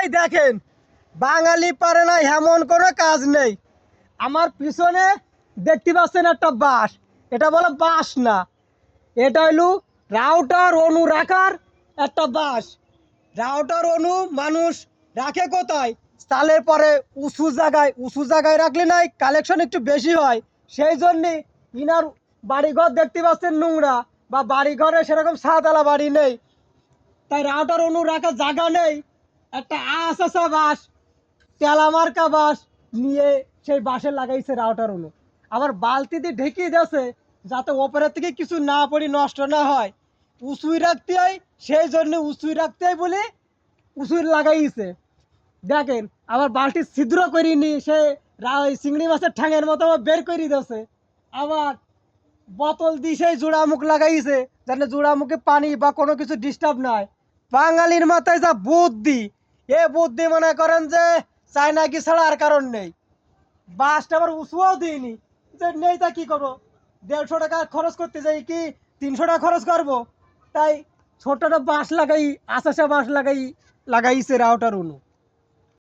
এই দেখেন, বাঙালি পারে না এমন কোনো কাজ নেই। আমার পিছনে দেখতে পাচ্ছেন একটা বাঁশ, এটা বলে বাঁশ না, এটা হলো রাউটার অনু রাখার একটা বাঁশ। রাউটার অনু মানুষ রাখে কোথায়? চালের পরে উঁচু জায়গায় রাখলে নাই কালেকশন একটু বেশি হয়। সেই জন্যে ইনার বাড়িঘর দেখতে পাচ্ছেন নোংরা, বা বাড়িঘরে সেরকম ছাদওয়ালা বাড়ি নেই, তাই রাউটার অনু রাখার জায়গা নেই। একটা আশা বাঁশ, তেলামার্কা বাঁশ নিয়ে সেই বাঁশে লাগাইছে রাউটার অনু। আবার বালতি দিয়ে ঢেকে দিয়েছে যাতে ওপরের থেকে কিছু না পড়ি নষ্ট না হয়। উঁচুই রাখতে হয়, সেই জন্য উঁচুই রাখতে হয় বলে উঁচুই লাগাইছে। দেখেন, আবার বালতি ছিদ্র করিনি, সে ওই চিংড়ি মাছের ঠ্যাঙের মতো আবার বের করে দিয়েছে। আবার বোতল দিয়ে সেই জোড়া মুখ লাগাইছে যাতে জোড়া মুখে পানি বা কোনো কিছু ডিস্টার্ব নাই। বাঙালির মাথায় যা বুদ্ধি, এ বুদ্ধি মনে করেন যে চায়না কি ছাড়া আর কারণ নেই। বাসটা আবার উঁচুও দিইনি, যে নেই তা কি করবো, 150 টাকা খরচ করতে যাই কি 300 টাকা খরচ করবো, তাই ছোটটা বাঁশ লাগাই, আশাসা বাঁশ লাগাইছে রাউটার অনু।